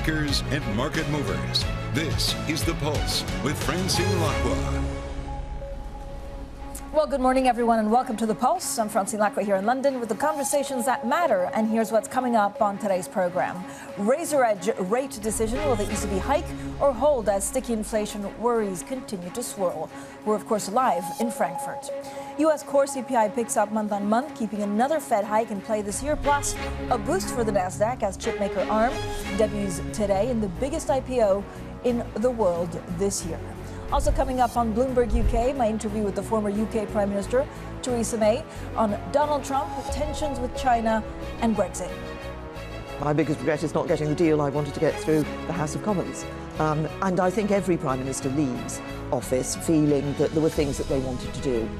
bankers, and market movers. This is The Pulse with Francine Lacqua. Well, good morning, everyone, and welcome to The Pulse. I'm Francine Lacqua here in London with the conversations that matter. And here's what's coming up on today's program. Razor-edge rate decision. Will the ECB hike or hold as sticky inflation worries continue to swirl? We're, of course, live in Frankfurt. U.S. core CPI picks up month on month, keeping another Fed hike in play this year, plus a boost for the Nasdaq as chipmaker ARM debuts today in the biggest IPO in the world this year. Also coming up on Bloomberg UK, my interview with the former UK Prime Minister Theresa May on Donald Trump, tensions with China and Brexit. My biggest regret is not getting the deal I wanted to get through the House of Commons. And I think every Prime Minister leaves office feeling that there were things that they wanted to do.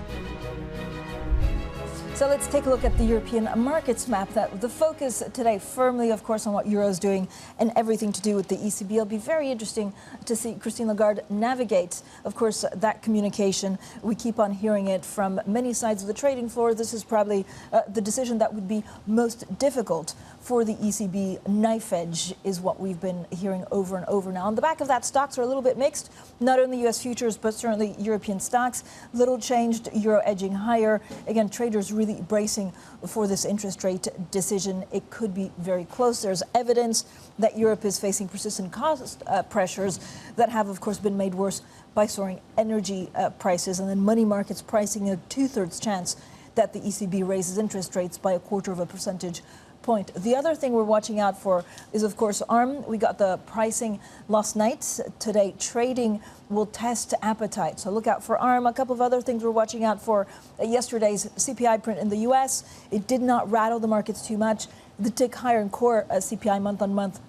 So let's take a look at the European markets map. That the focus today firmly, of course, on what Euro's doing and everything to do with the ECB. It'll be very interesting to see Christine Lagarde navigate, of course, that communication. We keep on hearing it from many sides of the trading floor. This is probably the decision that would be most difficult for the ECB. Knife edge is what we've been hearing over and over now. On the back of that, stocks are a little bit mixed. Not only U.S. futures, but certainly European stocks. Little changed, euro edging higher. Again, traders really bracing for this interest rate decision. It could be very close. There's evidence that Europe is facing persistent cost pressures that have, of course, been made worse by soaring energy prices, and then money markets pricing a 2/3 chance that the ECB raises interest rates by 1/4 percentage point. The other thing we're watching out for is, of course, ARM. We got the pricing last night. Today, trading will test appetite. So look out for ARM. A couple of other things we're watching out for. Yesterday's CPI print in the U.S. It did not rattle the markets too much. The tick higher in core CPI month on month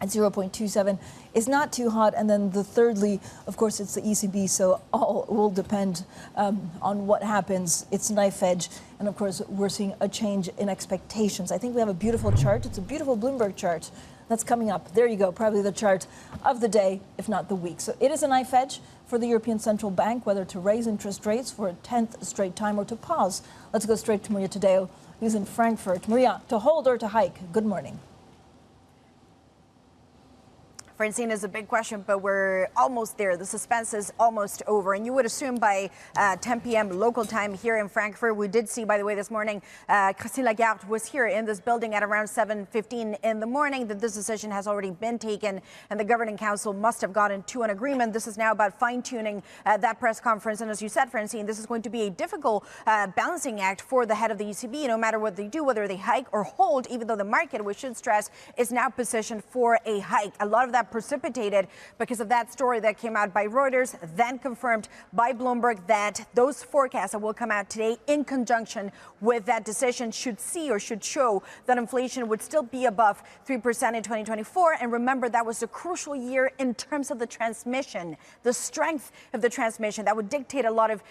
at 0.27 is not too hot. And then the thirdly, of course, it's the ECB. So all will depend on what happens. It's knife edge. And of course, we're seeing a change in expectations. I think we have a beautiful chart. It's a beautiful Bloomberg chart that's coming up. There you go. Probably the chart of the day, if not the week. So it is a knife edge for the European Central Bank, whether to raise interest rates for a 10th straight time or to pause. Let's go straight to Maria Tadeo, who's in Frankfurt. Maria, to hold or to hike? Good morning. Francine, is a big question, but we're almost there. The suspense is almost over. And you would assume by 10 p.m. local time here in Frankfurt. We did see, by the way, this morning, Christine Lagarde was here in this building at around 7:15 in the morning, that this decision has already been taken and the governing council must have gotten to an agreement. This is now about fine-tuning that press conference. And as you said, Francine, this is going to be a difficult balancing act for the head of the ECB, no matter what they do, whether they hike or hold, even though the market, we should stress, is now positioned for a hike. A lot of that precipitated because of that story that came out by Reuters, then confirmed by Bloomberg, that those forecasts that will come out today in conjunction with that decision should show that inflation would still be above 3% in 2024. And remember, that was a crucial year in terms of the transmission, the strength of the transmission that would dictate a lot of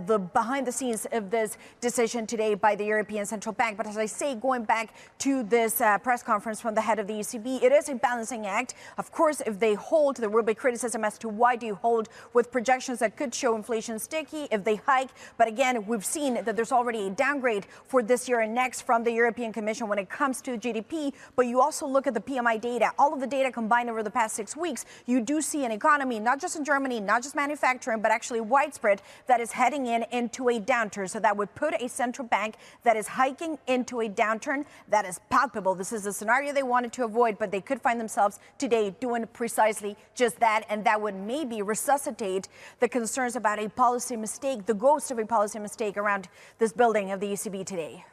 the behind the scenes of this decision today by the European Central Bank. But as I say, going back to this press conference from the head of the ECB, it is a balancing act. Of course, if they hold, there will be criticism as to why do you hold with projections that could show inflation sticky if they hike. But again, we've seen that there's already a downgrade for this year and next from the European Commission when it comes to GDP. But you also look at the PMI data, all of the data combined over the past 6 weeks. You do see an economy, not just in Germany, not just manufacturing, but actually widespread, that is heading into a downturn. So that would put a central bank that is hiking into a downturn that is palpable. This is a scenario they wanted to avoid, but they could find themselves today doing precisely just that, and that would maybe resuscitate the concerns about a policy mistake, the ghost of a policy mistake around this building of the ECB today.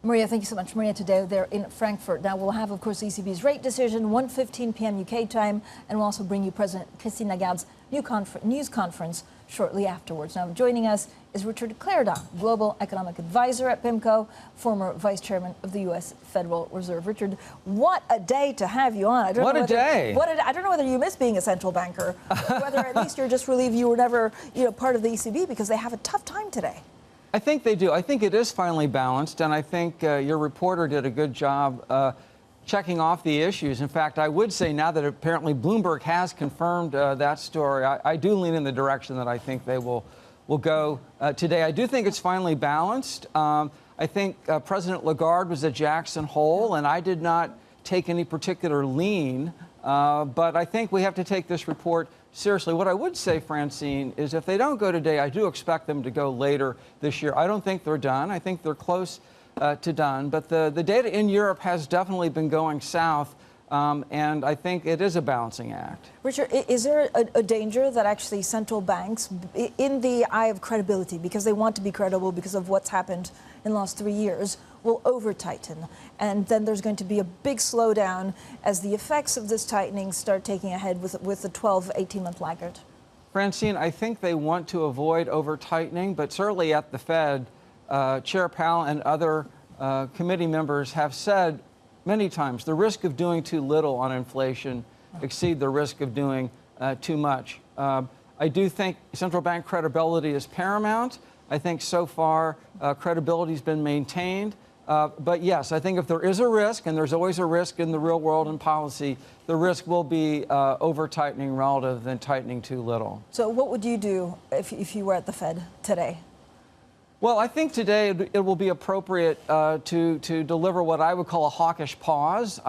Maria, thank you so much. Maria Tadeo there in Frankfurt. Now we'll have, of course, the ECB's rate decision, 1:15 p.m. UK time, and we'll also bring you President Christine Lagarde's news conference shortly afterwards. Now joining us is Richard Clarida, Global Economic Advisor at Pimco, former Vice Chairman of the U.S. Federal Reserve. Richard, what a day to have you on. I don't know whether you miss being a central banker, or whether at least you're just relieved you were never part of the ECB, because they have a tough time today. I think they do. I think it is finally balanced, and I think your reporter did a good job checking off the issues. In fact, I would say now that apparently Bloomberg has confirmed that story, I do lean in the direction that I think they will go today. I do think it's finally balanced. I think President Lagarde was at Jackson Hole, and I did not take any particular lean But I think we have to take this report seriously. What I would say, Francine, is if they don't go today, I do expect them to go later this year. I don't think they're done. I think they're close to done. But the data in Europe has definitely been going south. And I think it is a balancing act. Richard, is there a danger that actually central banks, in the eye of credibility, because they want to be credible because of what's happened in the last 3 years, will over-tighten? And then there's going to be a big slowdown as the effects of this tightening start taking ahead with the 12, 18-month laggard? Francine, I think they want to avoid over-tightening, but certainly at the Fed, Chair Powell and other committee members have said many times the risk of doing too little on inflation exceed the risk of doing too much. I do think central bank credibility is paramount. I think so far credibility has been maintained. But yes, I think if there is a risk, and there's always a risk in the real world and policy, the risk will be over-tightening relative than tightening too little. So what would you do if you were at the Fed today? Well, I think today it will be appropriate to deliver what I would call a hawkish pause.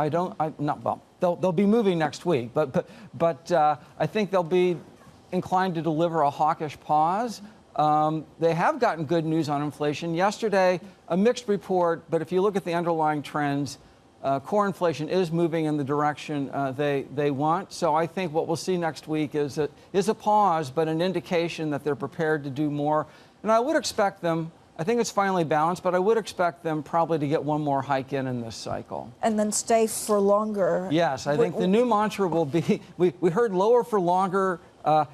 They'll be moving next week, but I think they'll be inclined to deliver a hawkish pause. They have gotten good news on inflation. Yesterday, a mixed report, but if you look at the underlying trends, core inflation is moving in the direction they want. So I think what we'll see next week is a pause, but an indication that they're prepared to do more. And I would expect them, I think it's finally balanced, but I would expect them probably to get one more hike in this cycle. And then stay for longer. Yes, I think the new mantra will be, we heard lower for longer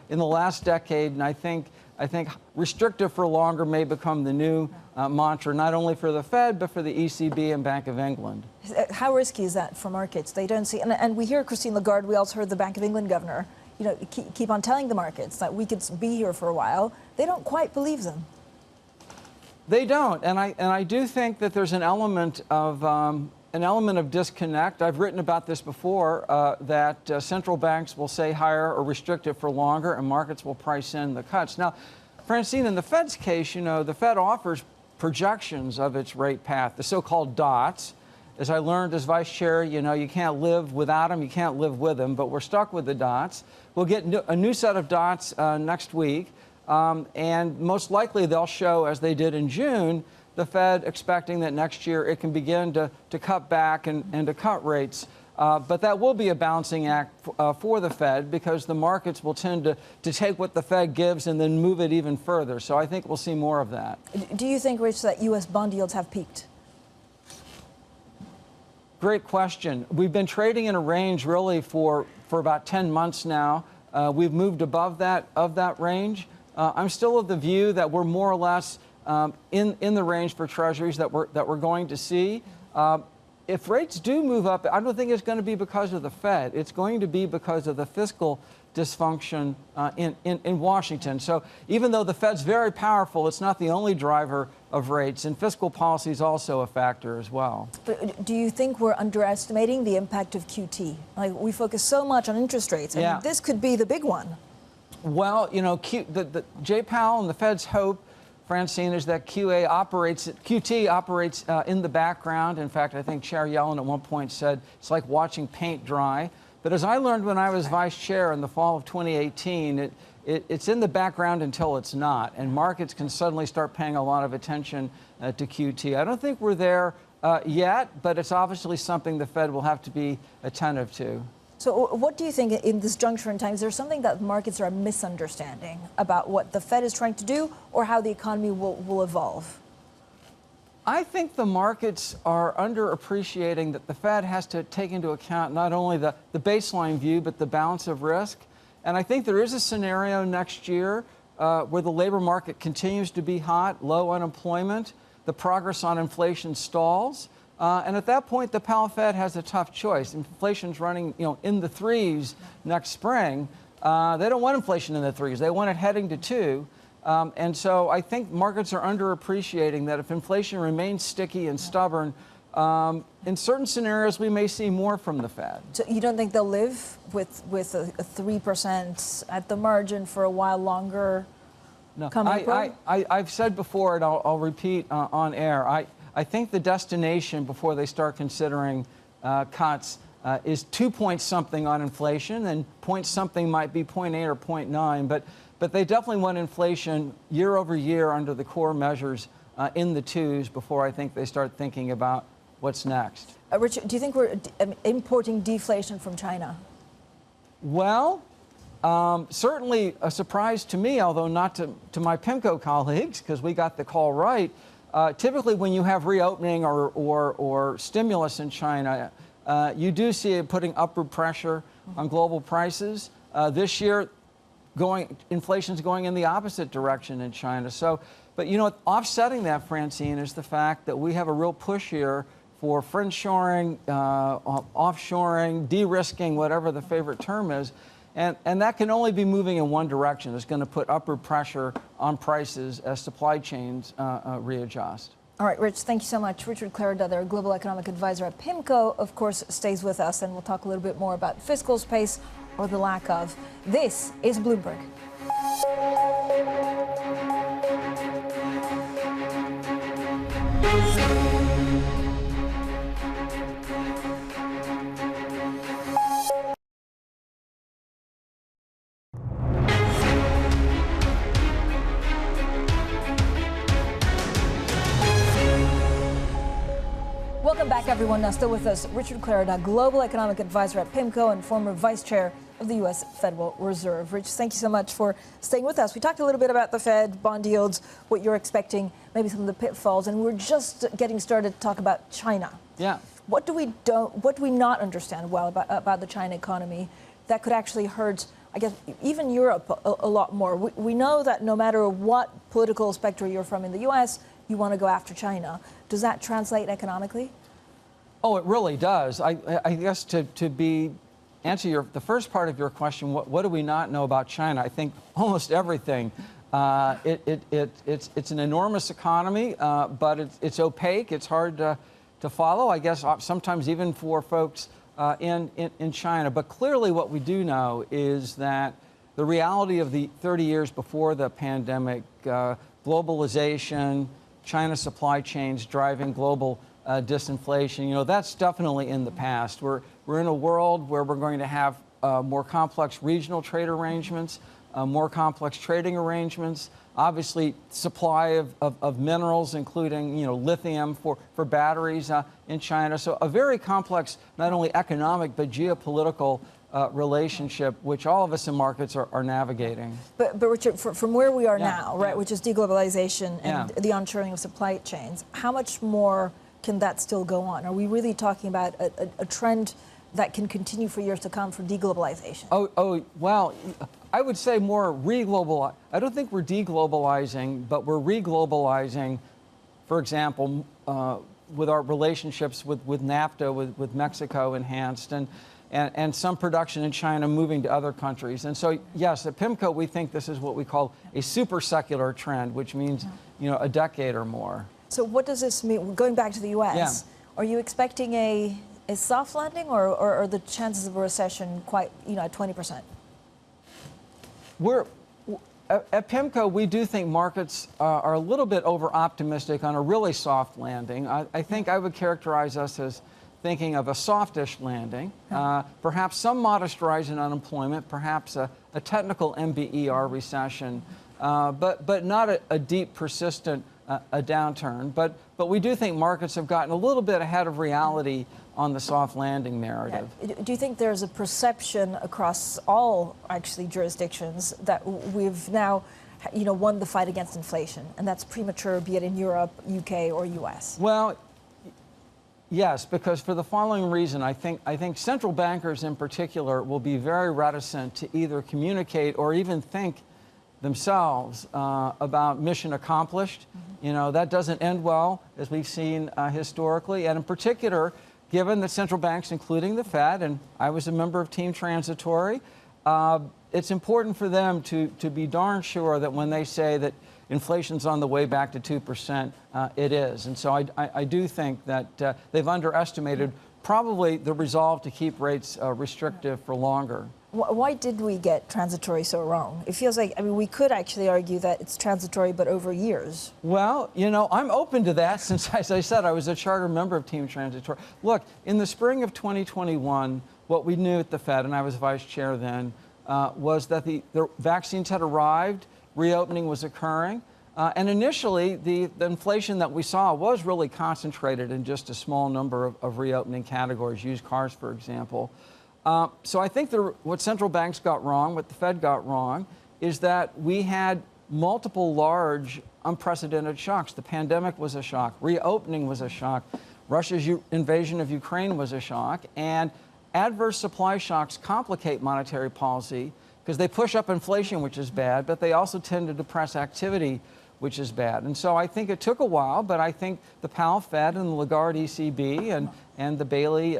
in the last decade, and I think restrictive for longer may become the new mantra, not only for the Fed, but for the ECB and Bank of England. How risky is that for markets? They don't see, and we hear Christine Lagarde, we also heard the Bank of England governor, keep on telling the markets that we could be here for a while. They don't quite believe them. They don't, and I do think that there's an element of disconnect. I've written about this before, that central banks will say higher or restrictive for longer, and markets will price in the cuts. Now, Francine, in the Fed's case, the Fed offers projections of its rate path, the so-called dots. As I learned as vice chair, you can't live without them, you can't live with them, but we're stuck with the dots. We'll get a new set of dots next week, and most likely they'll show, as they did in June, the Fed expecting that next year it can begin to cut back and to cut rates. But that will be a balancing act for the Fed, because the markets will tend to take what the Fed gives and then move it even further. So I think we'll see more of that. Do you think, Rich, that U.S. bond yields have peaked? Great question. We've been trading in a range really for about 10 months now. We've moved above that range. I'm still of the view that we're more or less in the range for treasuries that we're going to see. If rates do move up, I don't think it's going to be because of the Fed. It's going to be because of the fiscal dysfunction in Washington. So even though the Fed's very powerful, it's not the only driver of rates, and fiscal policy is also a factor as well. But do you think we're underestimating the impact of QT? Like, we focus so much on interest rates, and this could be the big one. Well, Jay Powell and the Fed's hope, Francine, is that QT operates in the background. In fact, I think Chair Yellen at one point said it's like watching paint dry. But as I learned when I was vice chair in the fall of 2018, it's in the background until it's not. And markets can suddenly start paying a lot of attention to QT. I don't think we're there yet, but it's obviously something the Fed will have to be attentive to. So what do you think in this juncture in time? Is there something that markets are misunderstanding about what the Fed is trying to do, or how the economy will evolve? I think the markets are underappreciating that the Fed has to take into account not only the baseline view, but the balance of risk. And I think there is a scenario next year where the labor market continues to be hot, low unemployment, the progress on inflation stalls. And at that point, the Powell Fed has a tough choice. Inflation's running, in the 3s next spring. They don't want inflation in the 3s. They want it heading to 2. And so I think markets are underappreciating that if inflation remains sticky and stubborn, in certain scenarios, we may see more from the Fed. So you don't think they'll live with a 3% at the margin for a while longer? No, I've said before, and I'll repeat on air, I think the destination before they start considering cuts is 2 point something on inflation, and point something might be 0.8 or 0.9, but they definitely want inflation year over year under the core measures in the twos before I think they start thinking about what's next. Richard, do you think we're importing deflation from China? Well, certainly a surprise to me, although not to my Pimco colleagues, because we got the call right. Typically, when you have reopening or stimulus in China, you do see it putting upward pressure on global prices. This year, inflation's going in the opposite direction in China. So, but you know, offsetting that, Francine, is the fact that we have a real push here for friendshoring, offshoring, de-risking, whatever the favorite term is. And that can only be moving in one direction. It's going to put upward pressure on prices as supply chains readjust. All right, Rich, thank you so much. Richard Clarida, their Global Economic Advisor at Pimco, of course, stays with us, and we'll talk a little bit more about fiscal space or the lack of. This is Bloomberg. Welcome back, everyone. Now, still with us, Richard Clarida, Global Economic Advisor at Pimco and former Vice Chair of the U.S. Federal Reserve. Rich, thank you so much for staying with us. We talked a little bit about the Fed, bond yields, what you're expecting, maybe some of the pitfalls, and we're just getting started to talk about China. Yeah. What do we not understand well about the China economy that could actually hurt, I guess, even Europe a lot more? We know that no matter what political spectrum you're from in the U.S., you want to go after China. Does that translate economically? Oh, it really does. I guess to answer the first part of your question, what do we not know about China? I think almost everything. It's an enormous economy, but it's opaque. It's hard to follow, I guess, sometimes even for folks in China. But clearly what we do know is that the reality of the 30 years before the pandemic, globalization, China supply chains driving global disinflation, you know, that's definitely in the past. We're in a world where we're going to have more complex regional trade arrangements, more complex trading arrangements, obviously supply of minerals, including, you know, lithium for batteries in China. So a very complex, not only economic, but geopolitical relationship, which all of us in markets are navigating. But Richard, from where we are now, right, yeah. which is deglobalization and Yeah. the onshoring of supply chains, how much more can that still go on? Are we really talking about a trend that can continue for years to come for deglobalization? Oh, well, I would say more reglobalize. I don't think we're deglobalizing, but we're reglobalizing, for example, with our relationships with NAFTA, with Mexico enhanced, and some production in China moving to other countries. And so, yes, at Pimco, we think this is what we call a super secular trend, which means, you know, a decade or more. So what does this mean? Going back to the U.S., Yeah. Are you expecting a soft landing, or are the chances of a recession quite, you know, at 20%? At Pimco, we do think markets are a little bit over-optimistic on a really soft landing. I think I would characterize us as thinking of a softish landing, perhaps some modest rise in unemployment, perhaps a technical MBER recession, but not a deep, persistent a downturn. But we do think markets have gotten a little bit ahead of reality on the soft landing narrative. Yeah. Do you think there's a perception across all, actually, jurisdictions that we've now, you know, won the fight against inflation, and that's premature, be it in Europe, UK, or US? Well, yes, because for the following reason, I think central bankers in particular will be very reticent to either communicate or even think themselves about mission accomplished. You know, that doesn't end well, as we've seen historically, and in particular, given that central banks, including the Fed, and I was a member of Team Transitory, it's important for them to be darn sure that when they say that inflation's on the way back to 2%, it is. And so I do think that they've underestimated probably the resolve to keep rates restrictive for longer. Why did we get transitory so wrong? It feels like, I mean, we could actually argue that it's transitory, but over years. Well, you know, I'm open to that since, as I said, I was a charter member of Team Transitory. Look, in the spring of 2021, what we knew at the Fed, and I was vice chair then, was that the vaccines had arrived, reopening was occurring, and initially the inflation that we saw was really concentrated in just a small number of reopening categories, used cars, for example. So I think what central banks got wrong, what the Fed got wrong, is that we had multiple large, unprecedented shocks. The pandemic was a shock. Reopening was a shock. Russia's invasion of Ukraine was a shock. And adverse supply shocks complicate monetary policy because they push up inflation, which is bad, but they also tend to depress activity, which is bad. And so I think it took a while, but I think the Powell Fed and the Lagarde ECB and the Bailey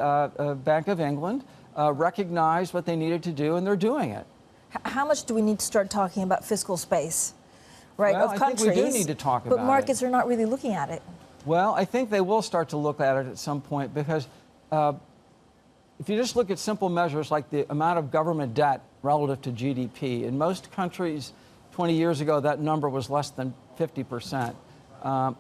Bank of England recognized what they needed to do, and they're doing it. How much do we need to start talking about fiscal space, right, well, of countries? I think we do need to talk about it. But markets are not really looking at it. Well, I think they will start to look at it at some point because if you just look at simple measures like the amount of government debt relative to GDP, in most countries 20 years ago that number was less than 50%.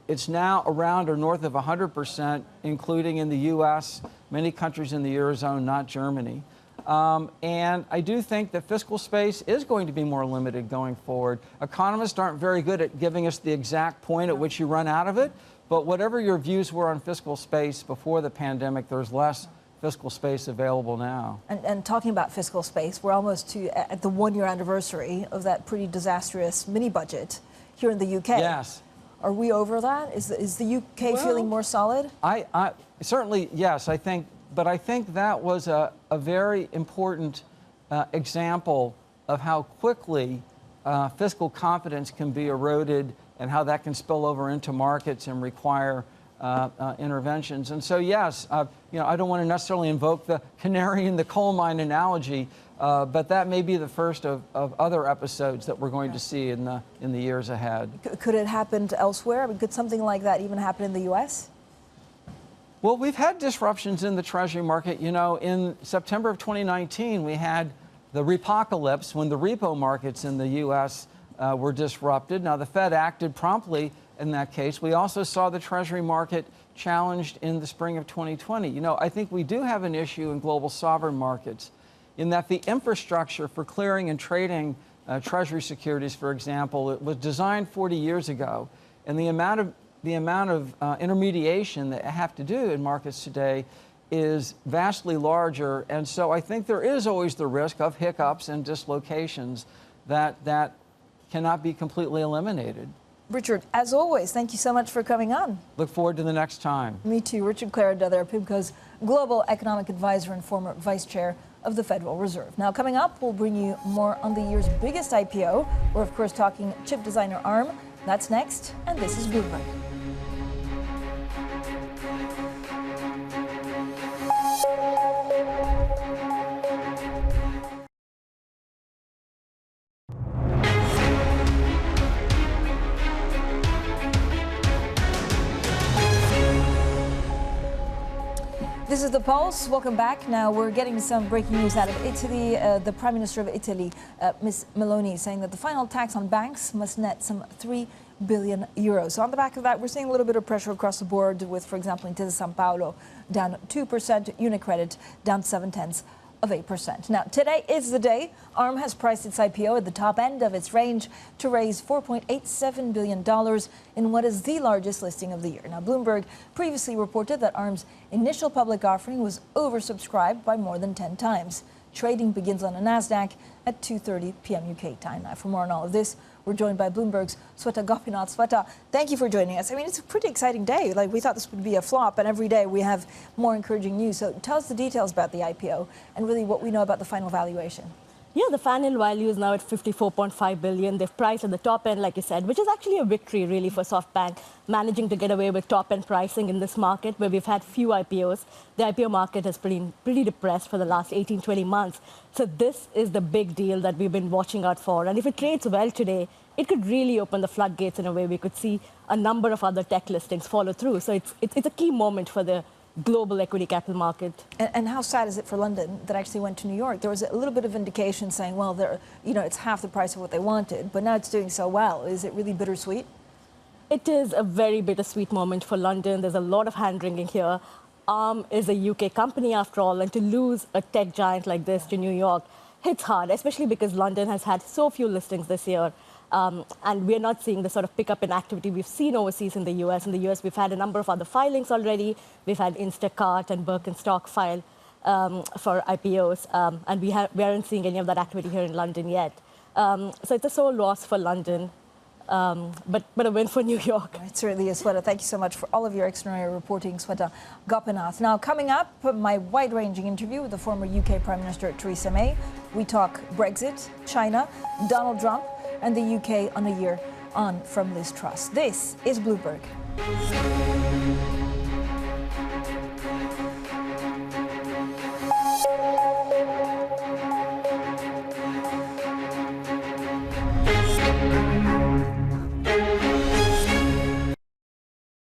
It's now around or north of 100%, including in the U.S., many countries in the Eurozone, not Germany. And I do think that fiscal space is going to be more limited going forward. Economists aren't very good at giving us the exact point at which you run out of it, but whatever your views were on fiscal space before the pandemic, there's less fiscal space available now. And talking about fiscal space, we're almost at the one-year anniversary of that pretty disastrous mini-budget here in the UK. Yes. Are we over that? Is the UK feeling more solid? I certainly, yes, I think, but I think that was a very important example of how quickly fiscal confidence can be eroded and how that can spill over into markets and require interventions. And so, yes, you know, I don't want to necessarily invoke the canary in the coal mine analogy, but that may be the first of other episodes that we're going to see in the years ahead. Could it happen elsewhere? I mean, could something like that even happen in the U.S.? Well, we've had disruptions in the Treasury market. You know, in September of 2019, we had the repocalypse when the repo markets in the U.S. Were disrupted. Now, the Fed acted promptly in that case. We also saw the Treasury market challenged in the spring of 2020. You know, I think we do have an issue in global sovereign markets in that the infrastructure for clearing and trading Treasury securities, for example, it was designed 40 years ago, and the amount of intermediation that you have to do in markets today is vastly larger. And so I think there is always the risk of hiccups and dislocations that cannot be completely eliminated. Richard, as always, thank you so much for coming on. Look forward to the next time. Me too. Richard Clarida, there, Pimco's Global Economic Advisor and former Vice Chair of the Federal Reserve. Now, coming up, we'll bring you more on the year's biggest IPO. We're, of course, talking chip designer ARM. That's next, and this is Bloomberg. This is the Pulse. Welcome back. Now we're getting some breaking news out of Italy. The Prime Minister of Italy, Ms. Meloni, saying that the final tax on banks must net some 3 billion euros. So on the back of that, we're seeing a little bit of pressure across the board with, for example, Intesa Sanpaolo down 2%, Unicredit down 0.7%. Now, today is the day ARM has priced its IPO at the top end of its range to raise $4.87 billion in what is the largest listing of the year. Now, Bloomberg previously reported that ARM's initial public offering was oversubscribed by more than 10 times. Trading begins on the NASDAQ at 2:30 p.m. UK time. Now, for more on all of this, we're joined by Bloomberg's Sweta Gopinath. Sweta, thank you for joining us. I mean, it's a pretty exciting day. Like, we thought this would be a flop, and every day we have more encouraging news. So tell us the details about the IPO and really what we know about the final valuation. Yeah, the final value is now at $54.5 billion. They've priced at the top end, like you said, which is actually a victory, really, for SoftBank, managing to get away with top-end pricing in this market where we've had few IPOs. The IPO market has been pretty depressed for the last 18, 20 months. So this is the big deal that we've been watching out for. And if it trades well today, it could really open the floodgates in a way. We could see a number of other tech listings follow through. So it's a key moment for the global equity capital market. And how sad is it for London that actually went to New York? There was a little bit of indication saying, well, it's half the price of what they wanted, but now it's doing so well. Is it really bittersweet? It is a very bittersweet moment for London. There's a lot of hand-wringing here. Arm is a UK company after all, and to lose a tech giant like this to New York hits hard, especially because London has had so few listings this year. And we're not seeing the sort of pickup in activity we've seen overseas in the US. In the US, we've had a number of other filings already. We've had Instacart and Birkenstock file for IPOs, and we aren't seeing any of that activity here in London yet. So it's a sore loss for London, but a win for New York. It certainly is, Sweta. Thank you so much for all of your extraordinary reporting, Sweta Gopinath. Now, coming up, my wide-ranging interview with the former UK Prime Minister Theresa May. We talk Brexit, China, Donald Trump, and the UK on a year on from Liz Truss. This is Bloomberg.